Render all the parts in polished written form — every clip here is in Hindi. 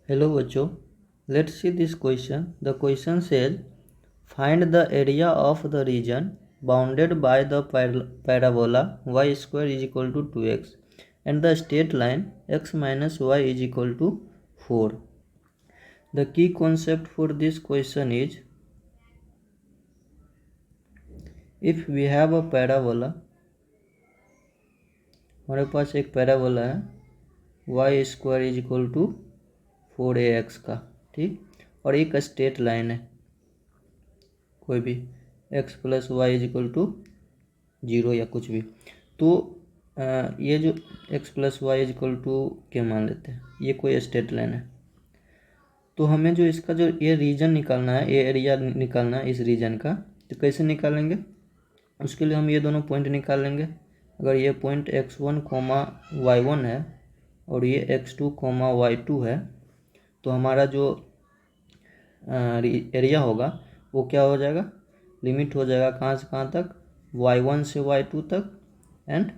Hello बच्चों, let's see this question. The question says find the area of the region bounded by the parabola y square is equal to 2x and the straight line x minus y is equal to 4. The key concept for this question is if we have a parabola, हमारे पास एक पैराबोला है y square is equal to 4ax का, ठीक, और एक स्ट्रेट लाइन है कोई भी x plus y is equal to 0 या कुछ भी। तो ये जो x plus y is equal to क्या मान लेते हैं, ये कोई स्ट्रेट लाइन है। तो हमें जो इसका जो ये रीजन निकालना है, ये एरिया निकालना है इस रीजन का, तो कैसे निकालेंगे? उसके लिए हम ये दोनों पॉइंट निकाल लेंगे। अगर ये पॉइंट x1 कोमा y1 है और ये x2 कोमा y2 है, तो हमारा जो एरिया होगा वो क्या हो जाएगा, लिमिट हो जाएगा कहाँ से कहाँ तक, y1 से y2 तक एंड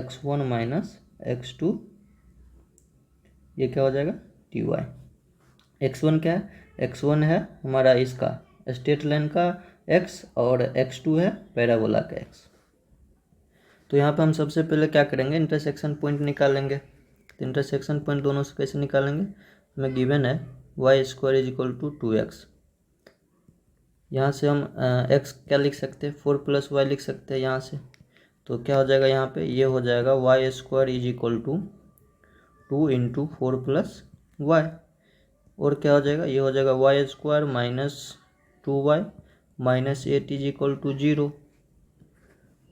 x1 माइनस x2, ये क्या हो जाएगा dy। x1 क्या है, x1 है हमारा इसका स्ट्रेट लाइन का x और x2 है पैराबोला का x। तो यहाँ पे हम सबसे पहले क्या करेंगे, इंटरसेक्शन पॉइंट निकालेंगे। तो इंटरसेक्शन पॉइंट दोनों से कैसे निकालेंगे, हमें गिवन है y square is equal to 2x। यहाँ से हम x क्या लिख सकते हैं, 4 प्लस वाई लिख सकते हैं यहाँ से। तो क्या हो जाएगा यहाँ पे, ये हो जाएगा y square is equal to 2 into 4 plus y, और क्या हो जाएगा, ये हो जाएगा y square minus 2y minus 8 is equal to 0।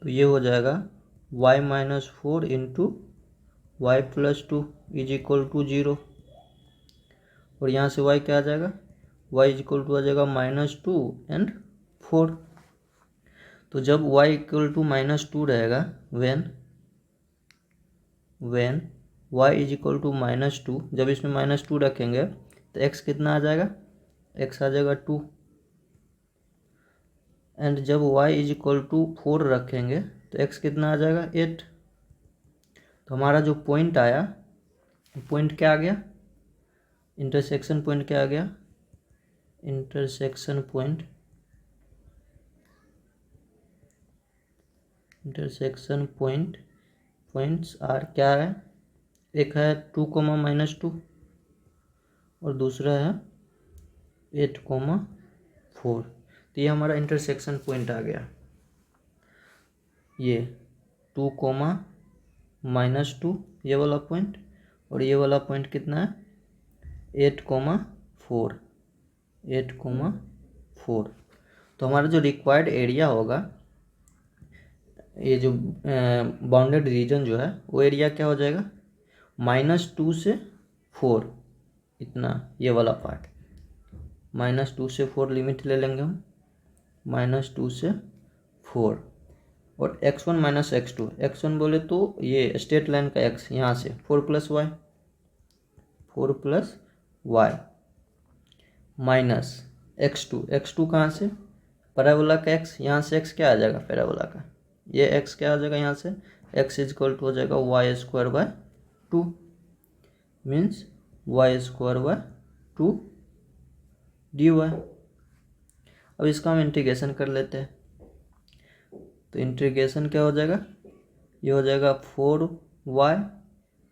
तो ये हो जाएगा y minus 4 into y plus 2 is equal to 0, और यहाँ से y क्या आ जाएगा, y इज इक्वल टू आ जाएगा माइनस 2 एंड 4। तो जब y इक्वल टू माइनस 2 रहेगा, when y is equal to minus 2, जब इसमें माइनस 2 रखेंगे तो x कितना आ जाएगा, x आ जाएगा 2, एंड जब y इज इक्वल टू 4 रखेंगे तो x कितना आ जाएगा 8। तो हमारा जो पॉइंट आया, पॉइंट क्या आ गया, इंटरसेक्शन पॉइंट क्या आ गया, इंटरसेक्शन पॉइंट्स आर क्या है, एक है 2 कोमा माइनस 2 और दूसरा है 8 कोमा 4। तो ये हमारा इंटरसेक्शन पॉइंट आ गया, ये 2 कोमा माइनस 2 ये वाला पॉइंट, और ये वाला पॉइंट कितना है 8 कोमा 4। तो हमारा जो रिक्वायर्ड एरिया होगा, ये जो बाउंडेड रीजन जो है वो एरिया क्या हो जाएगा, -2 से 4, इतना ये वाला पार्ट, -2 से 4 लिमिट ले लेंगे हम, -2 से 4, और x1 माइनस x1 बोले तो ये स्ट्रेट लाइन का x, यहाँ से 4 प्लस वाई माइनस x2 कहाँ से, पैराबोला का x, यहाँ से x क्या आ जाएगा पैराबोला का, ये x क्या आ जाएगा यहाँ से, x इज इक्वल टू हो जाएगा y square by 2, means y square by 2 dy। अब इसका हम इंटीग्रेशन कर लेते हैं। तो इंटीग्रेशन क्या हो जाएगा, ये हो जाएगा 4y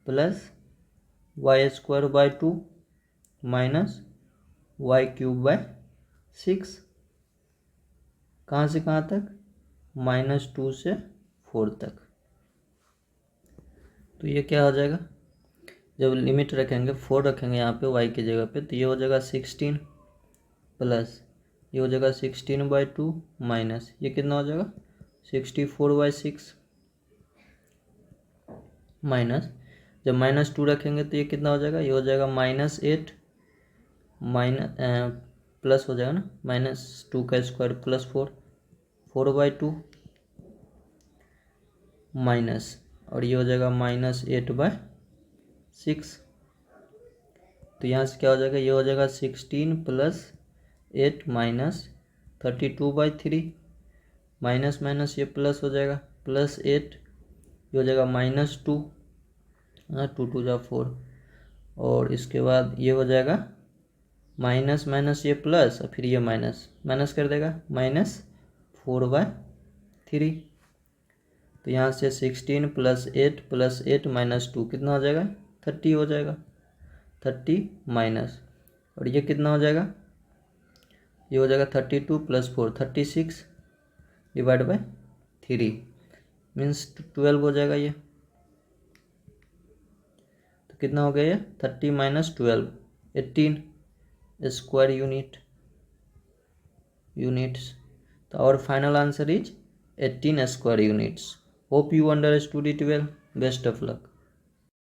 plus y square by 2 minus y cube by 6, कहाँ से कहाँ तक, -2 से 4 तक। तो ये क्या हो जाएगा, जब लिमिट रखेंगे 4 रखेंगे यहाँ पे y की जगह पे, तो ये हो जाएगा 16 प्लस ये हो जाएगा 16/2 माइनस ये कितना हो जाएगा 64/6 माइनस, जब -2 रखेंगे तो ये कितना हो जाएगा, ये हो जाएगा -8 प्लस हो जाएगा ना, -2 का स्क्वायर प्लस 4/2 माइनस, और ये हो जाएगा -8/6। तो यहाँ से क्या हो जाएगा, ये हो जाएगा 16 प्लस 8 माइनस 32/3, माइनस माइनस ये प्लस हो जाएगा +8, ये हो जाएगा -2, 2 2 जा 4, और इसके बाद ये हो जाएगा माइनस माइनस ये प्लस और फिर ये माइनस माइनस कर देगा, -4/3। तो यहाँ से 16 + 8 - 2 कितना हो जाएगा, 30 हो जाएगा, 30 माइनस, और ये कितना हो जाएगा, ये हो जाएगा 32 + 4 36 / 3 मीन्स 12 हो जाएगा ये। तो कितना हो गया ये, 30 - 12 18 स्क्वायर यूनिट्स। तो our final answer is 18 square units. Hope you understood it well. Best of luck.